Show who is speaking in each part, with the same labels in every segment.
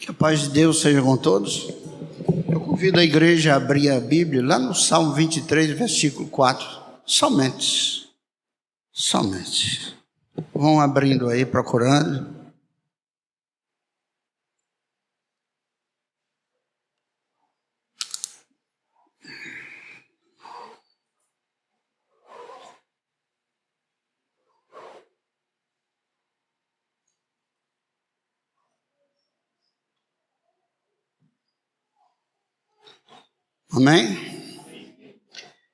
Speaker 1: Que a paz de Deus seja com todos. Eu convido a igreja a abrir a Bíblia lá no Salmo 23, versículo 4. Somente. Vão abrindo aí, procurando. Amém?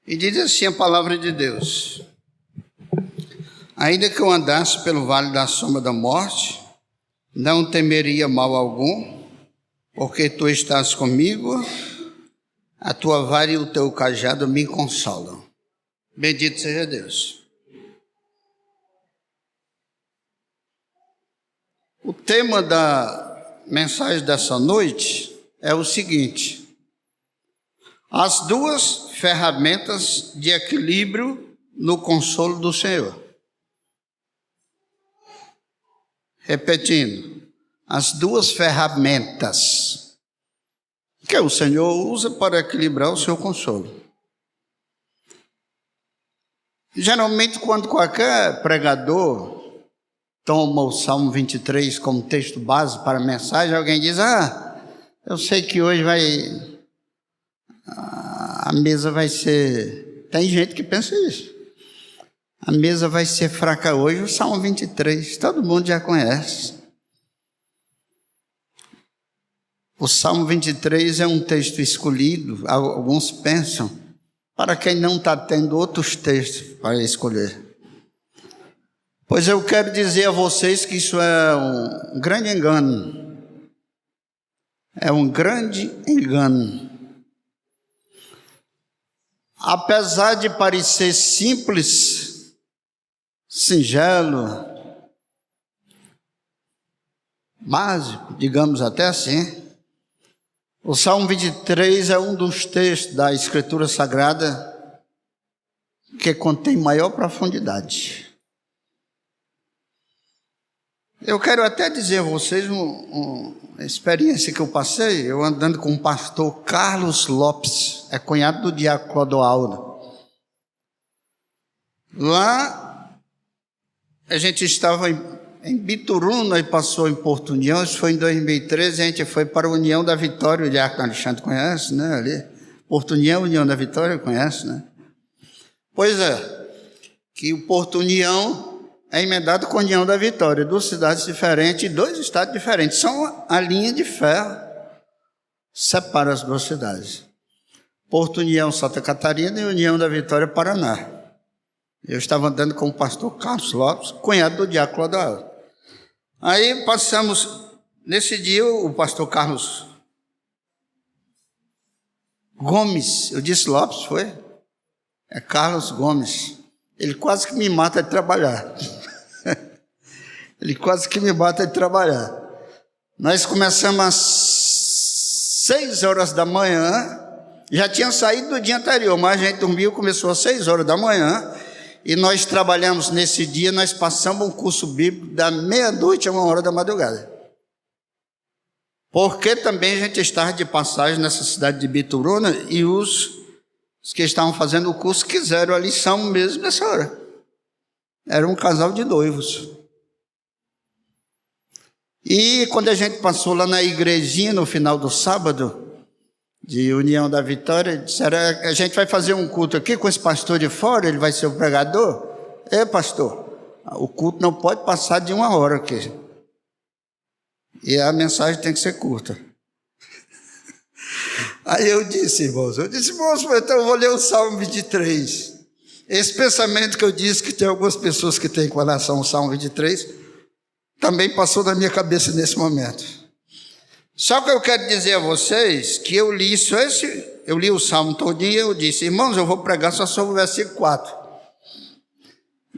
Speaker 1: E diz assim a palavra de Deus: ainda que eu andasse pelo vale da sombra da morte, não temeria mal algum, porque tu estás comigo, a tua vara e o teu cajado me consolam. Bendito seja Deus. O tema da mensagem dessa noite é o seguinte: as duas ferramentas de equilíbrio no consolo do Senhor. Repetindo, as duas ferramentas que o Senhor usa para equilibrar o seu consolo. Geralmente, quando qualquer pregador toma o Salmo 23 como texto base para a mensagem, alguém diz: eu sei que hoje a mesa vai ser... Tem gente que pensa isso. A mesa vai ser fraca hoje, o Salmo 23, todo mundo já conhece. O Salmo 23 é um texto escolhido, alguns pensam, para quem não está tendo outros textos para escolher. Pois eu quero dizer a vocês que isso é um grande engano. É um grande engano. Apesar de parecer simples, singelo, básico, digamos até assim, o Salmo 23 é um dos textos da Escritura Sagrada que contém maior profundidade. Eu quero até dizer a vocês uma experiência que eu passei, eu andando com o pastor Carlos Lopes, é cunhado do diácono Clodoaldo. Lá, a gente estava em Bituruna e passou em Porto União, isso foi em 2013, a gente foi para a União da Vitória, o diácono Alexandre conhece, né, ali. Porto União, União da Vitória, conhece, né? Pois é, que o Porto União é emendado com a União da Vitória, duas cidades diferentes, dois estados diferentes. São a linha de ferro, separa as duas cidades. Porto União, Santa Catarina, e União da Vitória, Paraná. Eu estava andando com o pastor Carlos Lopes, cunhado do diácono Clodoaldo. Aí passamos, nesse dia, o pastor Carlos Gomes, eu disse Lopes, foi? É Carlos Gomes. Ele quase que me mata de trabalhar. Nós começamos às 6 horas da manhã, já tinha saído do dia anterior, mas a gente dormiu, começou às 6 horas da manhã, e nós trabalhamos nesse dia, nós passamos um curso bíblico da meia-noite a 1 hora da madrugada. Porque também a gente estava de passagem nessa cidade de Bituruna, e os que estavam fazendo o curso quiseram a lição mesmo nessa hora. Era um casal de noivos. E quando a gente passou lá na igrejinha no final do sábado, de União da Vitória, disseram: a gente vai fazer um culto aqui com esse pastor de fora, ele vai ser o pregador. Pastor, o culto não pode passar de 1 hora aqui. E a mensagem tem que ser curta. Aí eu disse, irmãos, então eu vou ler o Salmo 23. Esse pensamento que eu disse que tem algumas pessoas que têm com relação ao Salmo 23, também passou na minha cabeça nesse momento. Só que eu quero dizer a vocês que eu li o Salmo todinho e eu disse: irmãos, eu vou pregar só sobre o versículo 4.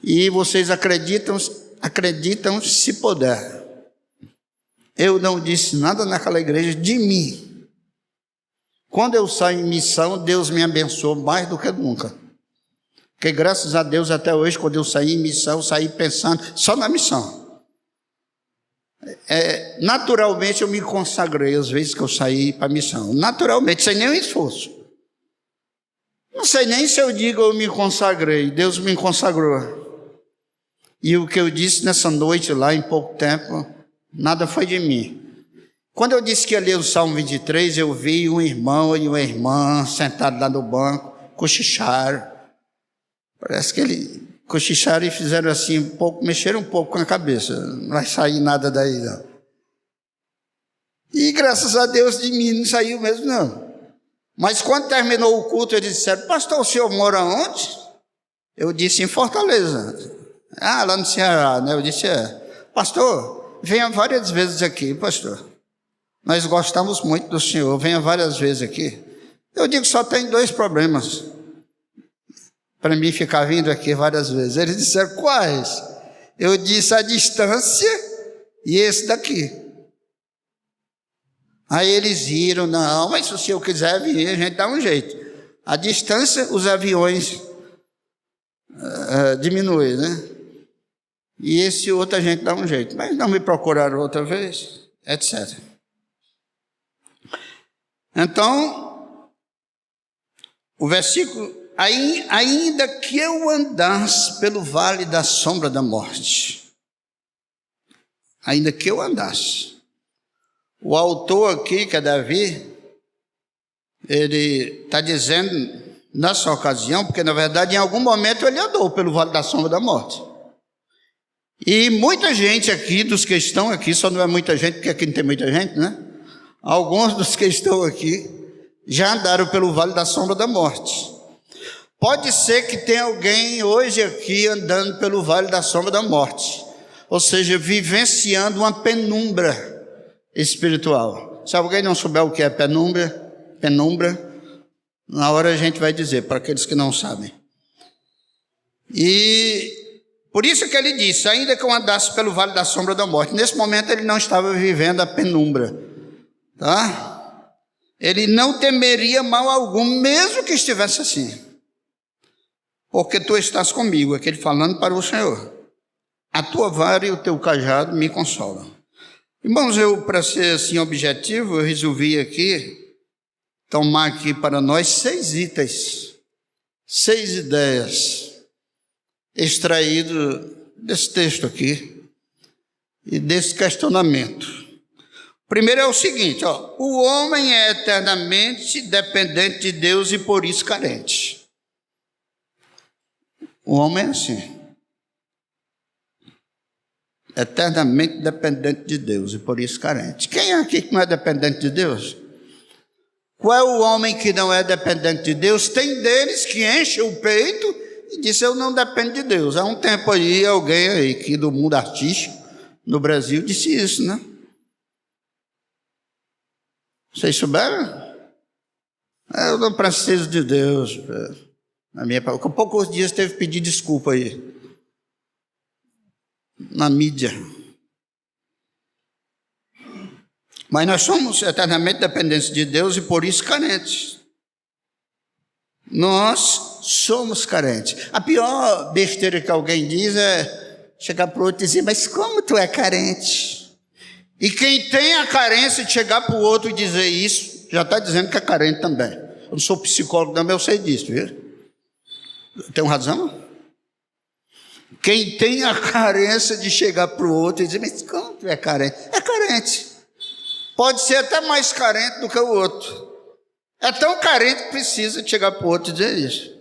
Speaker 1: E vocês acreditam se puder. Eu não disse nada naquela igreja de mim. Quando eu saio em missão, Deus me abençoou mais do que nunca. Porque graças a Deus até hoje, quando eu saí em missão, eu saí pensando só na missão. Naturalmente eu me consagrei às vezes que eu saí para a missão. Naturalmente, sem nenhum esforço. Não sei nem se eu digo eu me consagrei. Deus me consagrou. E o que eu disse nessa noite lá, em pouco tempo, nada foi de mim. Quando eu disse que ia ler o Salmo 23, eu vi um irmão e uma irmã sentados lá no banco, cochicharam. Parece que eles cochicharam e fizeram assim um pouco, mexeram um pouco com a cabeça. Não vai sair nada daí, não. E graças a Deus de mim não saiu mesmo, não. Mas quando terminou o culto, eles disseram: pastor, o senhor mora onde? Eu disse: em Fortaleza. Ah, lá no Ceará, né? Eu disse: pastor, venha várias vezes aqui, pastor. Nós gostamos muito do senhor, venha várias vezes aqui. Eu digo: só tem 2 problemas para mim ficar vindo aqui várias vezes. Eles disseram: quais? Eu disse: a distância e esse daqui. Aí eles viram: não, mas se o senhor quiser vir, a gente dá um jeito. A distância, os aviões diminuem, né? E esse outro a gente dá um jeito. Mas não me procuraram outra vez, etc. Então, o versículo: ainda que eu andasse pelo vale da sombra da morte. Ainda que eu andasse. O autor aqui, que é Davi, ele está dizendo nessa ocasião, porque na verdade em algum momento ele andou pelo vale da sombra da morte. E muita gente aqui, dos que estão aqui, só não é muita gente, porque aqui não tem muita gente, né? Alguns dos que estão aqui já andaram pelo vale da sombra da morte. Pode ser que tenha alguém hoje aqui andando pelo vale da sombra da morte, ou seja, vivenciando uma penumbra espiritual. Se alguém não souber o que é penumbra, na hora a gente vai dizer, para aqueles que não sabem. E por isso que ele disse: ainda que eu andasse pelo vale da sombra da morte. Nesse momento ele não estava vivendo a penumbra, tá? Ele não temeria mal algum, mesmo que estivesse assim, porque tu estás comigo. Aquele falando para o Senhor: a tua vara e o teu cajado me consolam. Irmãos, para ser assim objetivo, eu resolvi aqui tomar aqui para nós 6 itens, 6 ideias extraídas desse texto aqui e desse questionamento. Primeiro é o seguinte: o homem é eternamente dependente de Deus e por isso carente. O homem é assim, eternamente dependente de Deus e por isso carente. Quem é aqui que não é dependente de Deus? Qual é o homem que não é dependente de Deus? Tem deles que enchem o peito e diz: eu não dependo de Deus. Há um tempo aí, alguém aí que do mundo artístico no Brasil disse isso, né? Vocês souberam? Eu não preciso de Deus. Com poucos dias teve que pedir desculpa aí na mídia. Mas nós somos eternamente dependentes de Deus e por isso carentes. Nós somos carentes. A pior besteira que alguém diz é chegar para o outro e dizer: mas como tu é carente? E quem tem a carência de chegar para o outro e dizer isso, já está dizendo que é carente também. Eu não sou psicólogo também, eu sei disso, viu? Tenho razão? Quem tem a carência de chegar para o outro e dizer: mas como tu é carente? É carente. Pode ser até mais carente do que o outro. É tão carente que precisa de chegar para o outro e dizer isso.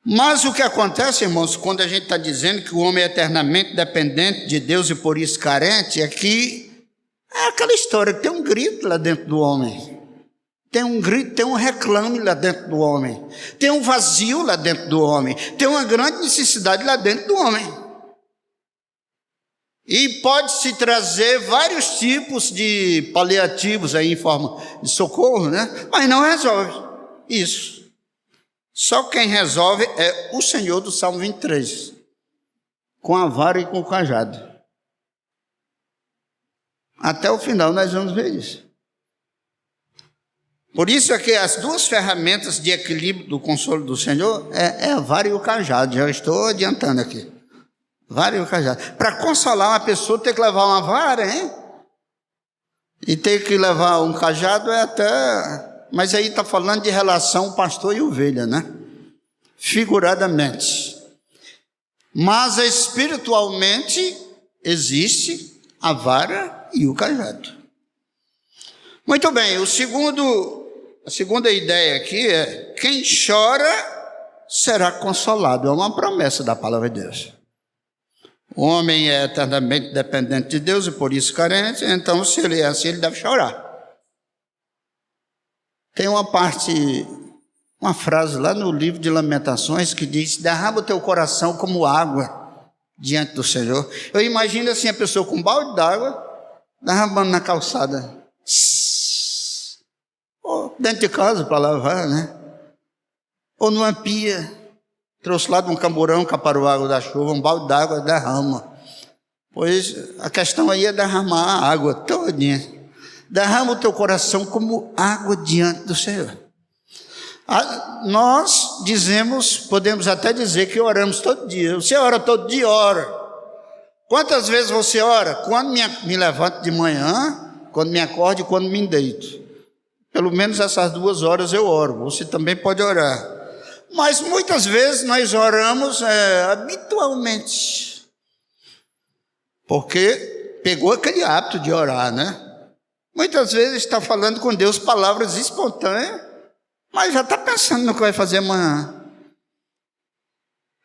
Speaker 1: Mas o que acontece, irmãos, quando a gente está dizendo que o homem é eternamente dependente de Deus e por isso carente, é que é aquela história que tem um grito lá dentro do homem. Tem um grito, tem um reclame lá dentro do homem. Tem um vazio lá dentro do homem. Tem uma grande necessidade lá dentro do homem. E pode-se trazer vários tipos de paliativos aí em forma de socorro, né? Mas não resolve isso. Só quem resolve é o Senhor do Salmo 23, com a vara e com o cajado. Até o final nós vamos ver isso. Por isso é que as 2 ferramentas de equilíbrio do consolo do Senhor é a vara e o cajado. Já estou adiantando aqui. Vara e o cajado. Para consolar uma pessoa, tem que levar uma vara, hein? E ter que levar um cajado é até... Mas aí está falando de relação pastor e ovelha, né? Figuradamente. Mas espiritualmente existe a vara e o cajado. Muito bem, a segunda ideia aqui é: quem chora será consolado. É uma promessa da palavra de Deus. O homem é eternamente dependente de Deus e por isso carente, então se ele é assim, ele deve chorar. Tem uma frase lá no livro de Lamentações que diz: derrama o teu coração como água diante do Senhor. Eu imagino assim, a pessoa com um balde d'água derramando na calçada, ou dentro de casa para lavar, né? Ou numa pia, trouxe lá de um camburão, caparou água da chuva, um balde d'água, derrama. Pois a questão aí é derramar a água todinha. Derrama o teu coração como água diante do Senhor. Nós podemos até dizer que oramos todo dia. Você ora todo dia? Ora. Quantas vezes você ora? Quando me levanto de manhã, quando me acordo e quando me deito. Pelo menos essas 2 horas eu oro. Você também pode orar. Mas muitas vezes nós oramos habitualmente. Porque pegou aquele hábito de orar, né? Muitas vezes está falando com Deus palavras espontâneas, mas já está pensando no que vai fazer amanhã.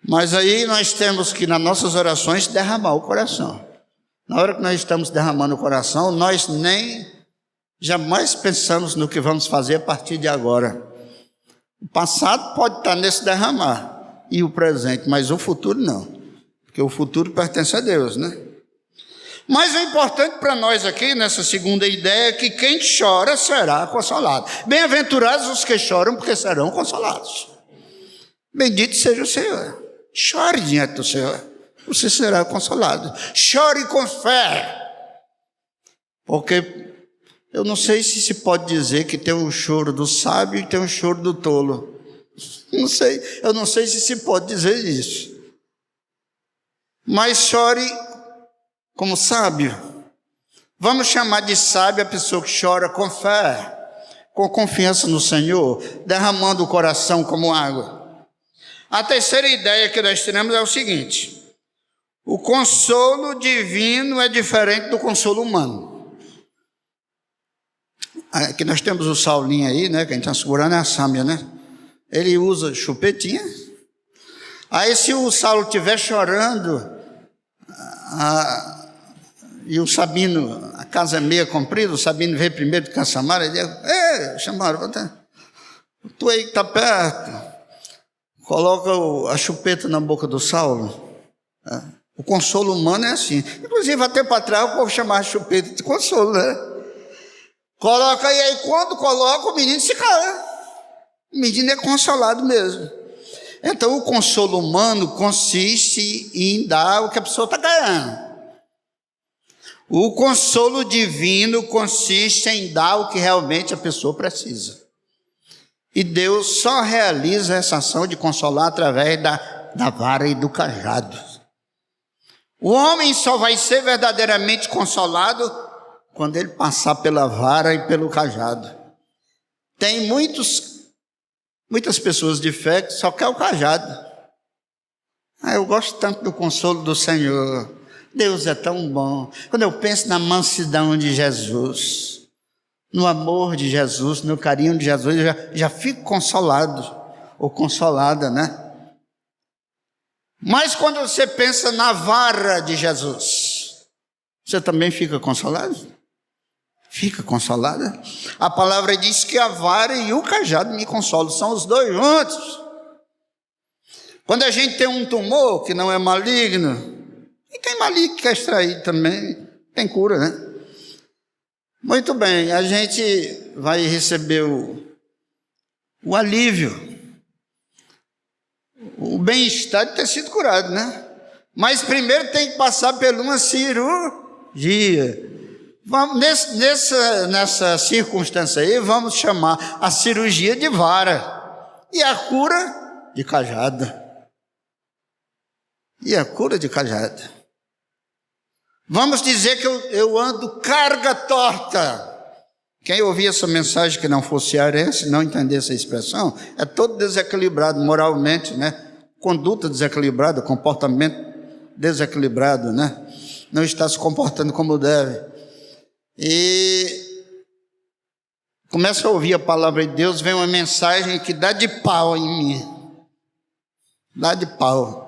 Speaker 1: Mas aí nós temos que, nas nossas orações, derramar o coração. Na hora que nós estamos derramando o coração, nós jamais pensamos no que vamos fazer a partir de agora. O passado pode estar nesse derramar, e o presente, mas o futuro não. Porque o futuro pertence a Deus, né? Mas o importante para nós aqui, nessa segunda ideia, é que quem chora será consolado. Bem-aventurados os que choram, porque serão consolados. Bendito seja o Senhor. Chore diante do Senhor, você será consolado. Chore com fé. Porque eu não sei se pode dizer que tem um choro do sábio e tem um choro do tolo. Não sei, eu não sei se pode dizer isso. Mas chore como sábio. Vamos chamar de sábio a pessoa que chora com fé, com confiança no Senhor, derramando o coração como água. A terceira ideia que nós temos é o seguinte: o consolo divino é diferente do consolo humano. Aqui nós temos o Saulinho aí, né? Quem está segurando é a Sâmia, né? Ele usa chupetinha. Aí se o Saulo estiver chorando, e o Sabino, a casa é meia comprida, o Sabino veio primeiro de Caçamara, ele diz: chamaram, tu aí que está perto, coloca a chupeta na boca do Saulo. O consolo humano é assim. Inclusive, até para trás, o povo chamava a chupeta de consolo, né? Coloca aí, quando coloca, o menino se cala. O menino é consolado mesmo. Então, o consolo humano consiste em dar o que a pessoa está ganhando. O consolo divino consiste em dar o que realmente a pessoa precisa. E Deus só realiza essa ação de consolar através da vara e do cajado. O homem só vai ser verdadeiramente consolado quando ele passar pela vara e pelo cajado. Tem muitas pessoas de fé que só querem o cajado. Eu gosto tanto do consolo do Senhor. Deus é tão bom. Quando eu penso na mansidão de Jesus, no amor de Jesus, no carinho de Jesus, eu já fico consolado, ou consolada, né? Mas quando você pensa na vara de Jesus, você também fica consolado? Fica consolada? A palavra diz que a vara e o cajado me consolam, são os dois juntos. Quando a gente tem um tumor que não é maligno, e tem maligno que quer extrair também, tem cura, né? Muito bem, a gente vai receber o alívio, o bem-estar de ter sido curado, né? Mas primeiro tem que passar por uma cirurgia. Nessa circunstância aí, vamos chamar a cirurgia de vara e a cura de cajado. E a cura de cajado. Vamos dizer que eu ando carga torta. Quem ouvir essa mensagem que não fosse cearense, não entender essa expressão, é todo desequilibrado moralmente, né? Conduta desequilibrada, comportamento desequilibrado, né? Não está se comportando como deve. E começa a ouvir a palavra de Deus, vem uma mensagem que dá de pau em mim. Dá de pau.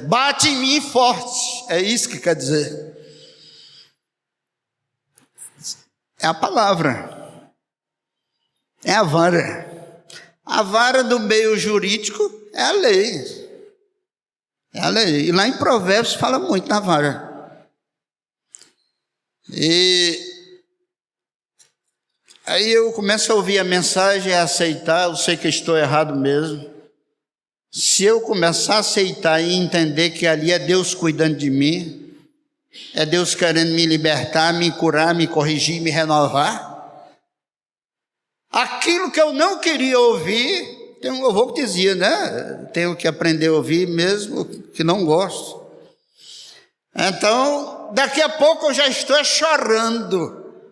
Speaker 1: Bate em mim forte, é isso que quer dizer. É a palavra, é a vara. A vara do meio jurídico é a lei. É a lei. E lá em Provérbios fala muito na vara. E aí eu começo a ouvir a mensagem, a aceitar, eu sei que estou errado mesmo. Se eu começar a aceitar e entender que ali é Deus cuidando de mim, é Deus querendo me libertar, me curar, me corrigir, me renovar, aquilo que eu não queria ouvir, tem um louvor que dizia, né? Tenho que aprender a ouvir mesmo que não gosto. Então, daqui a pouco eu já estou chorando.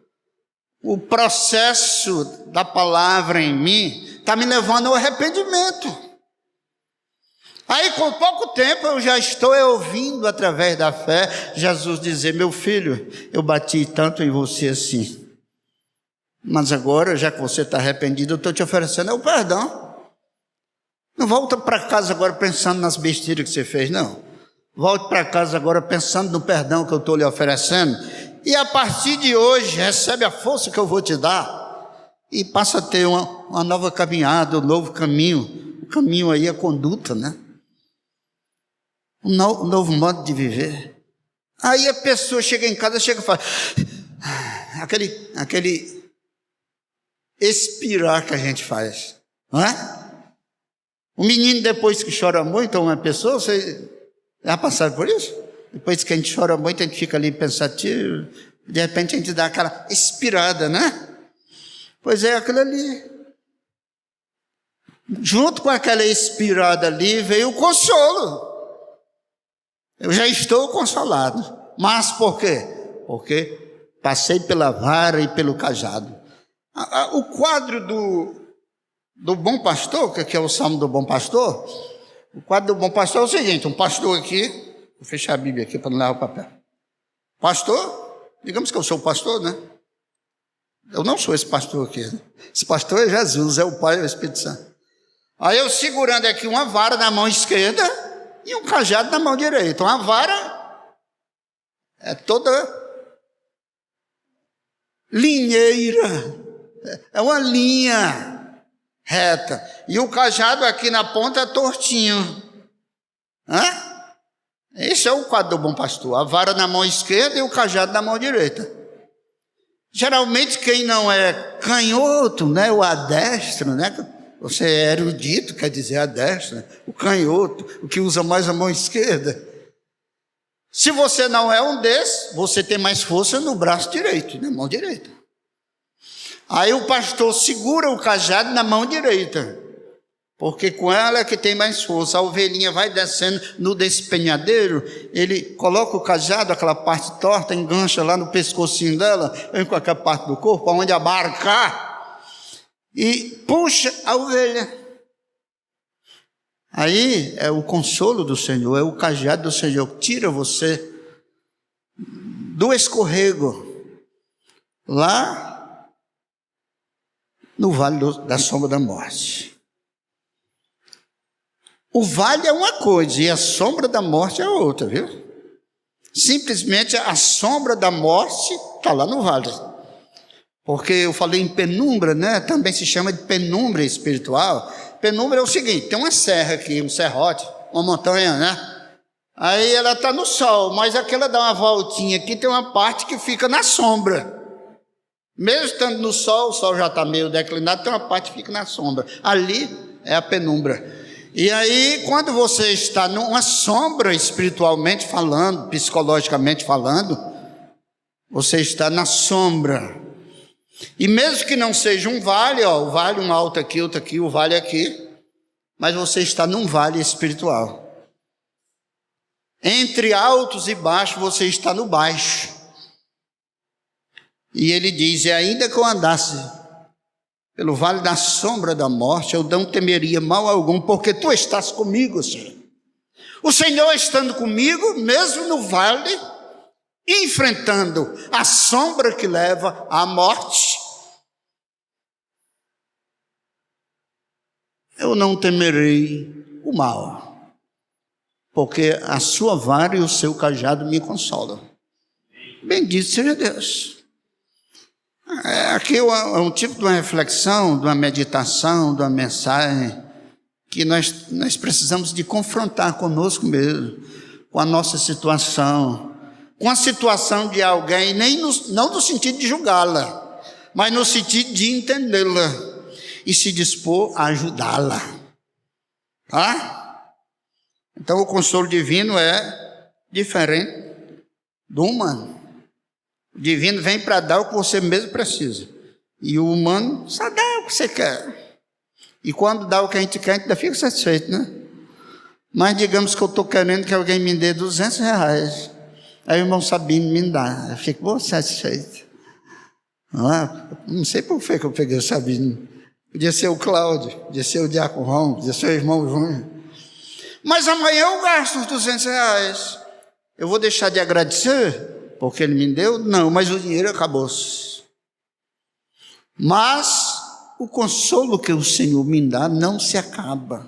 Speaker 1: O processo da palavra em mim está me levando ao arrependimento. Aí, com pouco tempo, eu já estou ouvindo através da fé Jesus dizer: meu filho, eu bati tanto em você assim, mas agora, já que você está arrependido, eu estou te oferecendo o perdão. Não volta para casa agora pensando nas besteiras que você fez, não. Volte para casa agora pensando no perdão que eu estou lhe oferecendo, e a partir de hoje recebe a força que eu vou te dar e passa a ter uma nova caminhada, um novo caminho. O caminho aí é a conduta, né? Um novo modo de viver. Aí a pessoa chega em casa, chega e fala, aquele expirar que a gente faz, não é? O menino, depois que chora muito, uma pessoa, você já passaram por isso? Depois que a gente chora muito, a gente fica ali pensativo, de repente a gente dá aquela expirada, né? Pois é, aquilo ali. Junto com aquela expirada ali, veio o consolo. Eu já estou consolado. Mas por quê? Porque passei pela vara e pelo cajado. O quadro do bom pastor, que é o Salmo do bom pastor, o quadro do bom pastor é o seguinte: um pastor aqui, vou fechar a Bíblia aqui para não levar o papel. Pastor, digamos que eu sou o pastor, né? Eu não sou esse pastor aqui, né? Esse pastor é Jesus, é o Pai e o Espírito Santo. Aí eu segurando aqui uma vara na mão esquerda e um cajado na mão direita. Uma vara é toda linheira, é uma linha reta, e o cajado aqui na ponta é tortinho. Esse é o quadro do bom pastor: a vara na mão esquerda e o cajado na mão direita. Geralmente quem não é canhoto, né, o adestro, né, você é erudito, quer dizer adestro, né? O canhoto, o que usa mais a mão esquerda. Se você não é um desses, você tem mais força no braço direito, na mão direita. Aí o pastor segura o cajado na mão direita, porque com ela é que tem mais força. A ovelhinha vai descendo no despenhadeiro, ele coloca o cajado, aquela parte torta, engancha lá no pescocinho dela, vem com aquela parte do corpo, onde abarcar, e puxa a ovelha. Aí é o consolo do Senhor, é o cajado do Senhor que tira você do escorrego, lá no vale da sombra da morte. O vale é uma coisa e a sombra da morte é outra, viu? Simplesmente a sombra da morte está lá no vale. Porque eu falei em penumbra, né? Também se chama de penumbra espiritual. Penumbra é o seguinte: tem uma serra aqui, um serrote, uma montanha, né? Aí ela está no sol, mas aquela dá uma voltinha aqui, tem uma parte que fica na sombra. Mesmo estando no sol, o sol já está meio declinado, tem uma parte que fica na sombra. Ali é a penumbra. E aí, quando você está numa sombra, espiritualmente falando, psicologicamente falando, você está na sombra. E mesmo que não seja um vale, ó, o vale um alto aqui, outro aqui, o vale aqui, mas você está num vale espiritual. Entre altos e baixos, você está no baixo. E ele diz: e ainda que eu andasse pelo vale da sombra da morte, eu não temeria mal algum, porque tu estás comigo, Senhor. O Senhor estando comigo, mesmo no vale, enfrentando a sombra que leva à morte, eu não temerei o mal, porque a sua vara e o seu cajado me consolam. Bendito seja Deus. Aqui é um tipo de uma reflexão, de uma meditação, de uma mensagem que nós precisamos de confrontar conosco mesmo, com a nossa situação, com a situação de alguém, não no sentido de julgá-la, mas no sentido de entendê-la e se dispor a ajudá-la. Tá? Então o consolo divino é diferente do humano. O divino vem para dar o que você mesmo precisa. E o humano só dá o que você quer. E quando dá o que a gente quer, a gente ainda fica satisfeito, né? Mas digamos que eu estou querendo que alguém me dê R$200. Aí o irmão Sabino me dá. Eu fico satisfeito. Não sei por que eu peguei o Sabino. Podia ser o Cláudio, podia ser o Diácono Rom, podia ser o irmão Júnior. Mas amanhã eu gasto os R$200. Eu vou deixar de agradecer porque ele me deu? Não, mas o dinheiro acabou-se. Mas o consolo que o Senhor me dá não se acaba.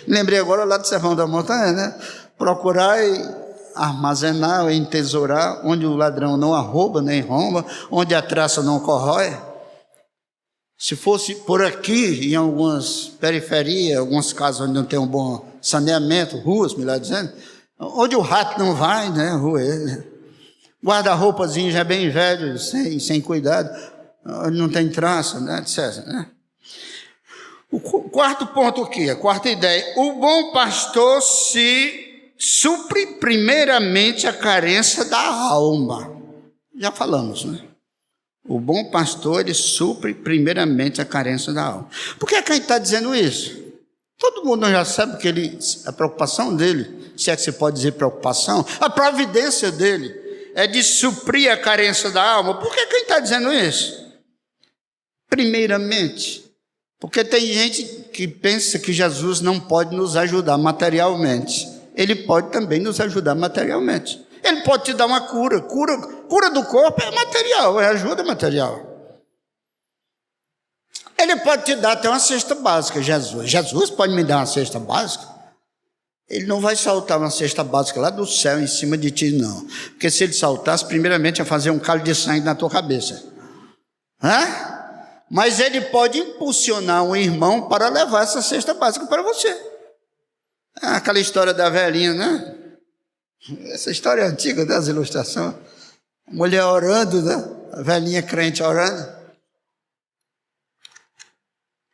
Speaker 1: Lembrei agora lá do Sermão da Montanha, né? Procurar armazenar, entesourar, onde o ladrão não arrouba nem rouba, onde a traça não corrói. Se fosse por aqui, em algumas periferias, algumas casas onde não tem um bom saneamento, ruas, melhor dizendo, onde o rato não vai, né, roer. Guarda-roupazinho já bem velho, sem cuidado, onde não tem traça, né, etc. Né? O quarto ponto aqui, a quarta ideia: o bom pastor se supre primeiramente a carência da alma. Já falamos, né? O bom pastor, ele supre primeiramente a carência da alma. Por que é que a gente está dizendo isso? Todo mundo já sabe que a preocupação dele, se é que se pode dizer preocupação, a providência dele é de suprir a carência da alma. Por que é que a gente está dizendo isso? Primeiramente, porque tem gente que pensa que Jesus não pode nos ajudar materialmente. Ele pode também nos ajudar materialmente. Ele pode te dar uma cura. Cura do corpo é material, é ajuda material. Ele pode te dar até uma cesta básica, Jesus. Jesus pode me dar uma cesta básica? Ele não vai saltar uma cesta básica lá do céu em cima de ti, não. Porque se ele saltasse, primeiramente ia fazer um calo de sangue na tua cabeça. Mas ele pode impulsionar um irmão para levar essa cesta básica para você. Aquela história da velhinha, né? Essa história é antiga das ilustrações. A mulher orando, né? A velhinha crente orando.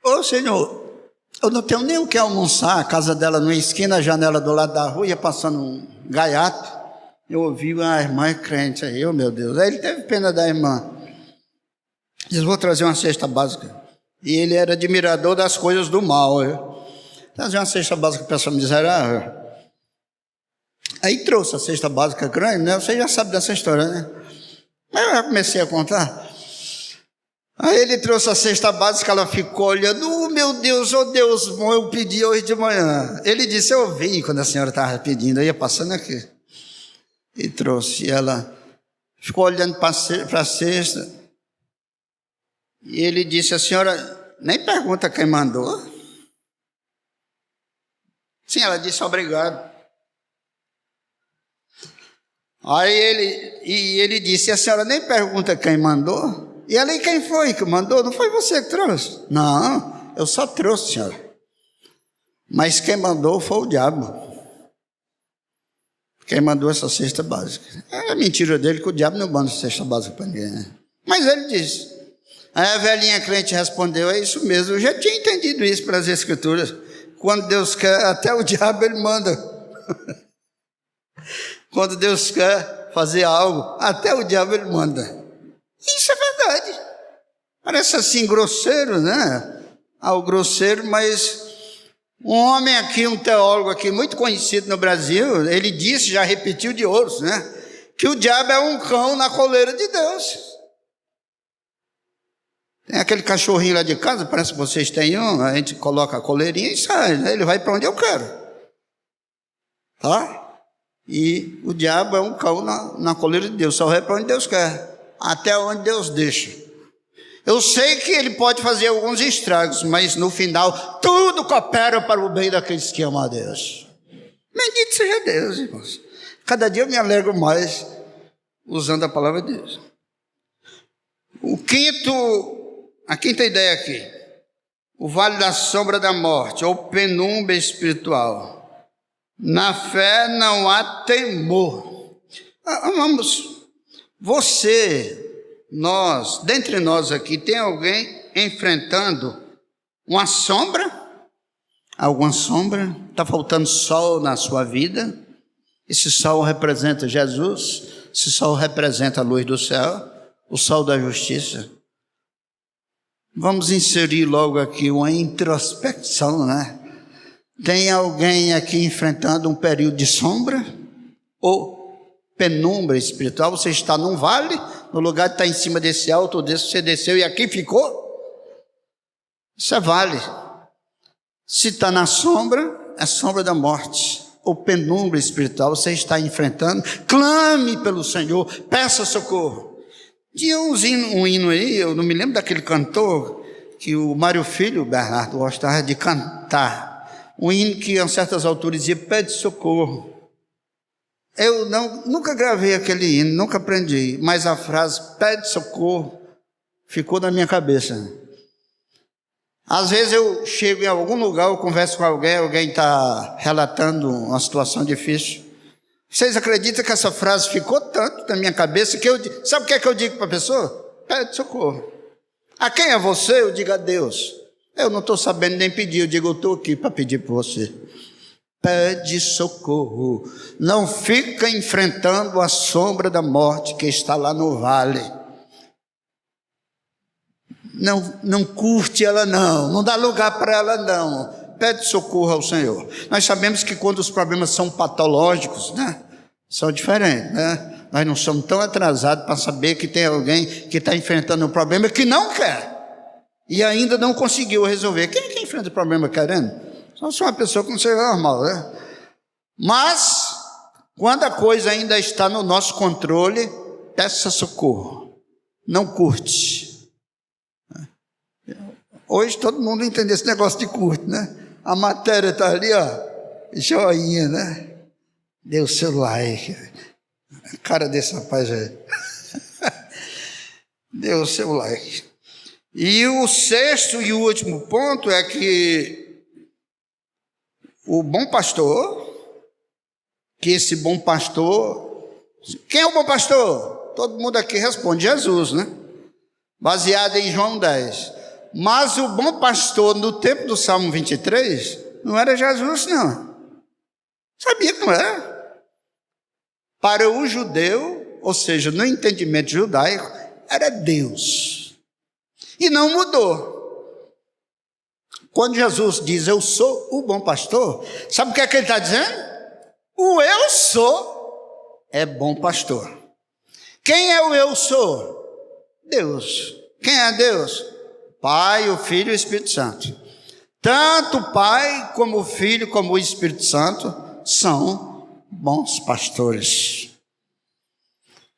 Speaker 1: Ô Senhor, eu não tenho nem o que almoçar. A casa dela numa esquina, a janela do lado da rua, ia passando um gaiato. Eu ouvi a irmã crente aí, meu Deus. Aí ele teve pena da irmã. Diz: vou trazer uma cesta básica. E ele era admirador das coisas do mal. Trazer uma cesta básica para essa miserável. Aí trouxe a cesta básica grande, né? Você já sabe dessa história, né? Mas eu já comecei a contar. Aí ele trouxe a cesta básica, ela ficou olhando. Meu Deus, oh Deus bom, eu pedi hoje de manhã. Ele disse: eu vi quando a senhora estava pedindo, eu ia passando aqui. E trouxe. E ela ficou olhando para a cesta. E ele disse: a senhora nem pergunta quem mandou? Sim, ela disse: obrigado. Aí ele disse: a senhora nem pergunta quem mandou? E ela: e quem foi que mandou? Não foi você que trouxe? Não, eu só trouxe, senhora. Mas quem mandou foi o diabo. Quem mandou essa cesta básica. É mentira dele que o diabo não manda cesta básica para ninguém, né? Mas ele disse. Aí a velhinha crente respondeu: é isso mesmo, eu já tinha entendido isso pelas escrituras. Quando Deus quer, até o diabo ele manda. Quando Deus quer fazer algo, até o diabo ele manda. Isso é verdade. Parece assim grosseiro, né? Algo grosseiro, mas Um homem aqui, um teólogo aqui, muito conhecido no Brasil, ele disse, já repetiu de outros, né? Que o diabo é um cão na coleira de Deus. Tem aquele cachorrinho lá de casa, parece que vocês têm um, a gente coloca a coleirinha e sai, né? Ele vai para onde eu quero. Tá? E o diabo é um cão na coleira de Deus, só vai para onde Deus quer, até onde Deus deixa. Eu sei que ele pode fazer alguns estragos, mas no final, tudo coopera para o bem daqueles que amam a Deus. Bendito seja Deus, irmãos. Cada dia eu me alegro mais usando a palavra de Deus. A quinta ideia aqui, o vale da sombra da morte, ou penumbra espiritual. Na fé não há temor. Vamos, dentre nós aqui, tem alguém enfrentando uma sombra? Alguma sombra? Está faltando sol na sua vida? Esse sol representa Jesus, esse sol representa a luz do céu, o sol da justiça. Vamos inserir logo aqui uma introspecção, né? Tem alguém aqui enfrentando um período de sombra ou penumbra espiritual? Você está num vale, no lugar de estar em cima desse alto, você desceu e aqui ficou? Isso é vale. Se está na sombra, é sombra da morte ou penumbra espiritual, você está enfrentando. Clame pelo Senhor, peça socorro. Tinha um hino aí, eu não me lembro daquele cantor, que o Mário Filho, Bernardo, gostava de cantar. Um hino que a certas alturas dizia, pede socorro. Eu nunca gravei aquele hino, nunca aprendi, mas a frase, pede socorro, ficou na minha cabeça. Às vezes eu chego em algum lugar, eu converso com alguém está relatando uma situação difícil. Vocês acreditam que essa frase ficou tanto na minha cabeça que sabe o que é que eu digo para a pessoa? Pede socorro. A quem é você? Eu digo a Deus. Eu não estou sabendo nem pedir, eu digo, eu estou aqui para pedir por você. Pede socorro. Não fica enfrentando a sombra da morte que está lá no vale. Não curte ela não dá lugar para ela não. Pede socorro ao Senhor. Nós sabemos que quando os problemas são patológicos, né, são diferentes, né? Nós não somos tão atrasados para saber que tem alguém que está enfrentando um problema que não quer e ainda não conseguiu resolver. Quem é que enfrenta o problema querendo? Só uma pessoa com ser normal, né? Mas, quando a coisa ainda está no nosso controle, peça socorro. Não curte. Hoje todo mundo entende esse negócio de curte, né? A matéria está ali, ó, joinha, né? Dê o seu like. A cara desse rapaz aí. Dê o seu like. E o sexto e o último ponto é que o bom pastor, que esse bom pastor, quem é o bom pastor? Todo mundo aqui responde Jesus, né? Baseado em João 10. Mas o bom pastor no tempo do Salmo 23 não era Jesus, não. Sabia que não era. Para o judeu, ou seja, no entendimento judaico, era Deus. E não mudou. Quando Jesus diz, eu sou o bom pastor, sabe o que é que ele está dizendo? O eu sou é bom pastor. Quem é o eu sou? Deus. Quem é Deus? Pai, o Filho e o Espírito Santo. Tanto o Pai, como o Filho, como o Espírito Santo são bons pastores.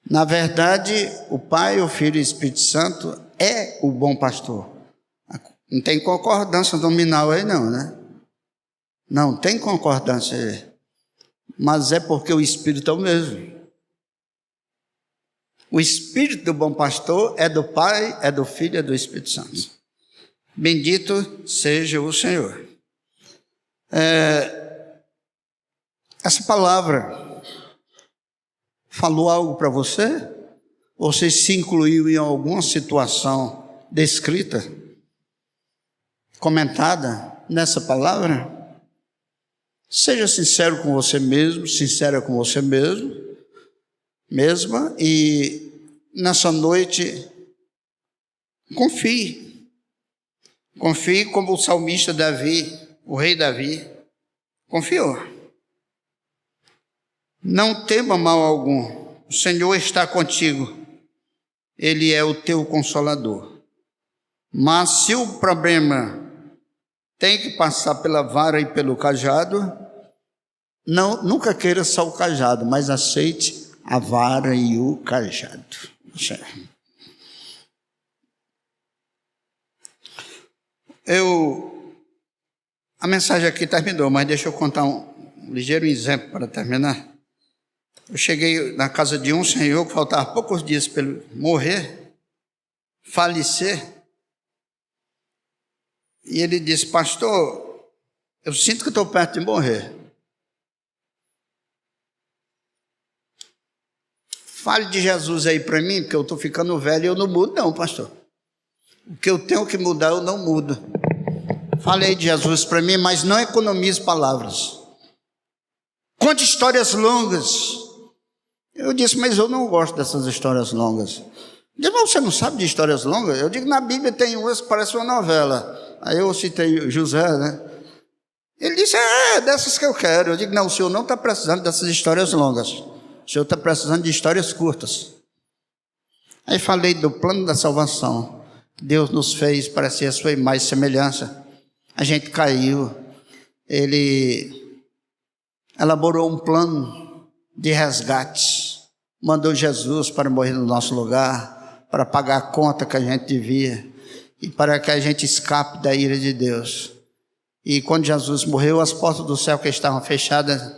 Speaker 1: Na verdade, o Pai, o Filho e o Espírito Santo é o bom pastor. Não tem concordância nominal aí não, né? Não tem concordância aí. Mas é porque o Espírito é o mesmo. O Espírito do bom pastor é do Pai, é do Filho, é do Espírito Santo. Bendito seja o Senhor. Essa palavra falou algo para você? Você se incluiu em alguma situação descrita, comentada nessa palavra? Seja sincero com você mesmo, sincera com você mesma, e nessa noite confie como o salmista Davi o rei Davi, confiou. Não tema mal algum, o Senhor está contigo, Ele é o teu consolador. Mas se o problema tem que passar pela vara e pelo cajado, nunca queira só o cajado, mas aceite a vara e o cajado. A mensagem aqui terminou, mas deixa eu contar um ligeiro exemplo para terminar. Eu cheguei na casa de um senhor que faltava poucos dias para ele morrer, falecer, e ele disse: pastor, eu sinto que estou perto de morrer. Fale de Jesus aí para mim, porque eu estou ficando velho e eu não mudo não, pastor. O que eu tenho que mudar, eu não mudo. Falei de Jesus para mim, mas não economize palavras. Conte histórias longas. Eu disse: mas eu não gosto dessas histórias longas. Ele disse: mas você não sabe de histórias longas? Eu digo: na Bíblia tem umas que parecem uma novela. Aí eu citei José, né? Ele disse: dessas que eu quero. Eu digo: não, o senhor não está precisando dessas histórias longas. O senhor está precisando de histórias curtas. Aí falei do plano da salvação. Deus nos fez para ser a sua imagem e semelhança. A gente caiu. Ele elaborou um plano de resgate. Mandou Jesus para morrer no nosso lugar, para pagar a conta que a gente devia e para que a gente escape da ira de Deus. E quando Jesus morreu, as portas do céu que estavam fechadas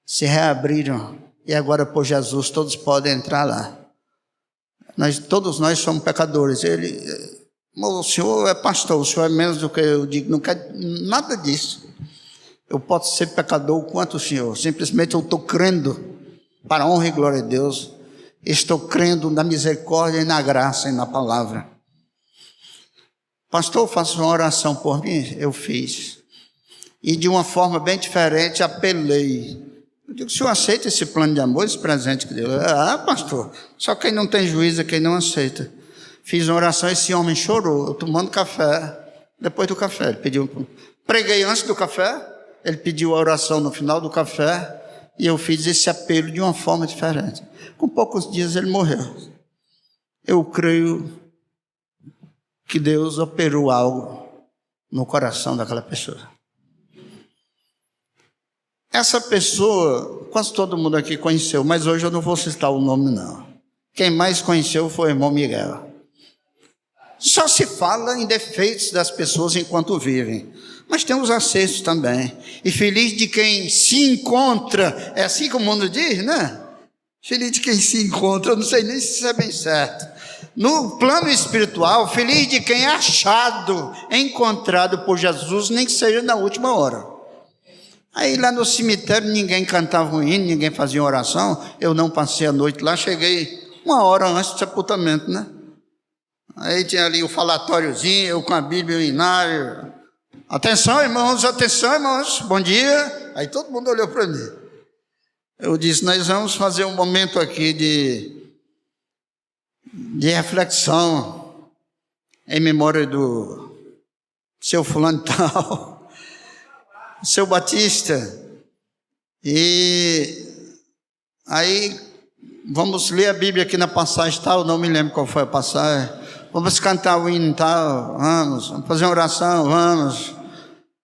Speaker 1: se reabriram. E agora, por Jesus, todos podem entrar lá. Todos nós somos pecadores. O senhor é pastor, o senhor é menos do que eu digo. Não quer nada disso. Eu posso ser pecador quanto o senhor. Simplesmente eu estou crendo, para a honra e glória de Deus. Estou crendo na misericórdia e na graça e na palavra. Pastor, faça uma oração por mim? Eu fiz. E de uma forma bem diferente, apelei. Eu digo: o senhor aceita esse plano de amor, esse presente que Deus? Pastor, só quem não tem juízo é quem não aceita. Fiz uma oração, esse homem chorou, eu tomando café. Depois do café, ele pediu. Preguei antes do café, ele pediu a oração no final do café, e eu fiz esse apelo de uma forma diferente. Com poucos dias ele morreu. Eu creio que Deus operou algo no coração daquela pessoa. Essa pessoa, quase todo mundo aqui conheceu, mas hoje eu não vou citar o nome não. Quem mais conheceu foi o irmão Miguel. Só se fala em defeitos das pessoas enquanto vivem, mas tem os acertos também. E feliz de quem se encontra, é assim que o mundo diz, né? Feliz de quem se encontra, eu não sei nem se isso é bem certo. No plano espiritual, feliz de quem é achado, encontrado por Jesus, nem que seja na última hora. Aí lá no cemitério ninguém cantava um hino, ninguém fazia oração. Eu não passei a noite lá, cheguei uma hora antes do sepultamento, né? Aí tinha ali o falatóriozinho, eu com a Bíblia e o inário. Atenção, irmãos, bom dia. Aí todo mundo olhou para mim. Eu disse: nós vamos fazer um momento aqui de reflexão em memória do seu fulano tal, seu Batista. E aí vamos ler a Bíblia aqui na passagem tal, não me lembro qual foi a passagem. Vamos cantar o hino tal, vamos fazer uma oração, vamos.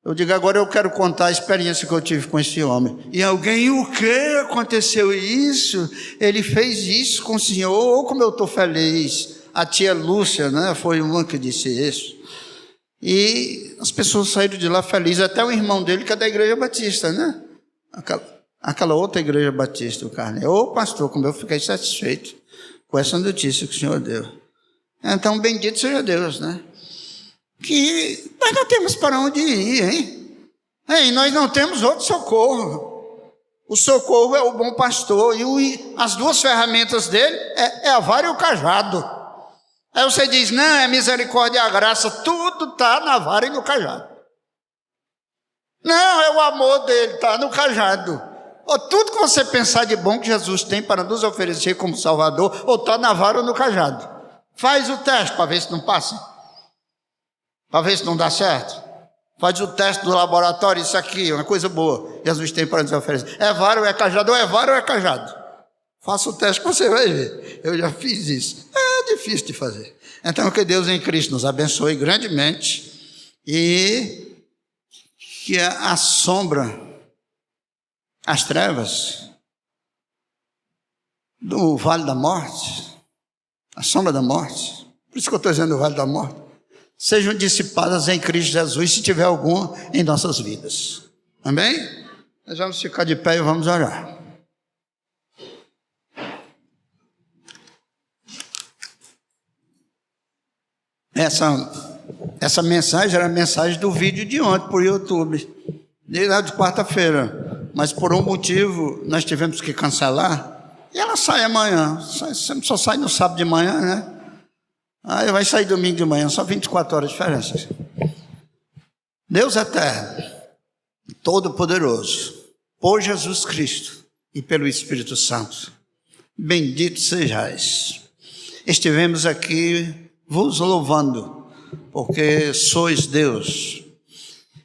Speaker 1: Eu digo: agora eu quero contar a experiência que eu tive com esse homem. E alguém: o que aconteceu isso? Ele fez isso com o senhor, ou como eu estou feliz. A tia Lúcia, né, foi uma que disse isso. E as pessoas saíram de lá felizes, até o irmão dele, que é da Igreja Batista, né? Aquela outra Igreja Batista, o Carne. Ô pastor, como eu fiquei satisfeito com essa notícia que o senhor deu. Então, bendito seja Deus, né? Que nós não temos para onde ir, hein? Nós não temos outro socorro. O socorro é o bom pastor, e as duas ferramentas dele é a vara e o cajado. Aí você diz: não, é misericórdia e a graça, tudo está na vara e no cajado. Não, é o amor dele, está no cajado. Ou tudo que você pensar de bom que Jesus tem para nos oferecer como Salvador, ou está na vara ou no cajado. Faz o teste para ver se não passa, para ver se não dá certo. Faz o teste do laboratório, isso aqui, uma coisa boa. Jesus tem para nos oferecer. É vara ou é cajado? Ou é vara ou é cajado? Faça o teste que você vai ver. Eu já fiz isso. É difícil de fazer. Então, que Deus em Cristo nos abençoe grandemente e que a sombra, as trevas do vale da morte, a sombra da morte, por isso que eu estou dizendo o vale da morte, sejam dissipadas em Cristo Jesus, se tiver algum em nossas vidas. Amém? Nós vamos ficar de pé e vamos orar. Essa mensagem era a mensagem do vídeo de ontem por YouTube, de quarta-feira, mas por um motivo nós tivemos que cancelar, e ela sai amanhã, só sai no sábado de manhã, né? Aí vai sair domingo de manhã, só 24 horas de diferença. Deus eterno, todo-poderoso, por Jesus Cristo e pelo Espírito Santo, bendito sejais. Estivemos aqui vos louvando, porque sois Deus,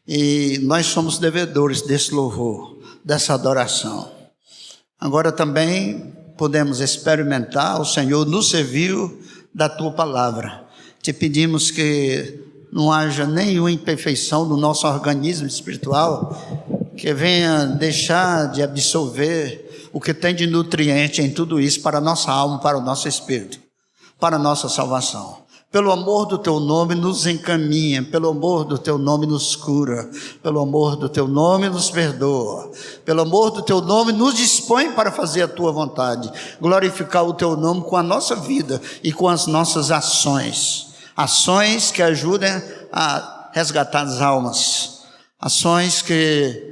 Speaker 1: e nós somos devedores desse louvor, dessa adoração. Agora também podemos experimentar, o Senhor nos serviu da Tua palavra. Te pedimos que não haja nenhuma imperfeição no nosso organismo espiritual, que venha deixar de absorver o que tem de nutriente em tudo isso para a nossa alma, para o nosso espírito, para a nossa salvação. Pelo amor do Teu nome nos encaminha, pelo amor do Teu nome nos cura, pelo amor do Teu nome nos perdoa, pelo amor do Teu nome nos dispõe para fazer a Tua vontade, glorificar o Teu nome com a nossa vida e com as nossas ações, ações que ajudem a resgatar as almas, ações que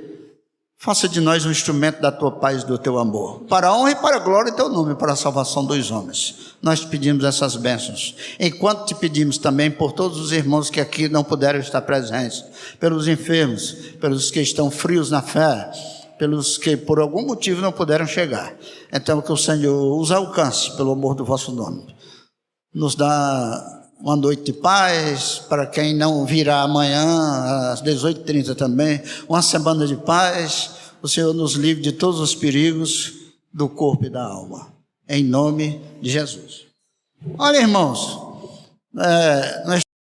Speaker 1: faça de nós um instrumento da Tua paz e do Teu amor, para a honra e para a glória do Teu nome, para a salvação dos homens. Nós te pedimos essas bênçãos, enquanto te pedimos também por todos os irmãos que aqui não puderam estar presentes, pelos enfermos, pelos que estão frios na fé, pelos que por algum motivo não puderam chegar. Então que o Senhor os alcance pelo amor do vosso nome. Nos dá uma noite de paz, para quem não virá amanhã, às 18h30 também, uma semana de paz. O Senhor nos livre de todos os perigos do corpo e da alma, em nome de Jesus. Olha, irmãos, nós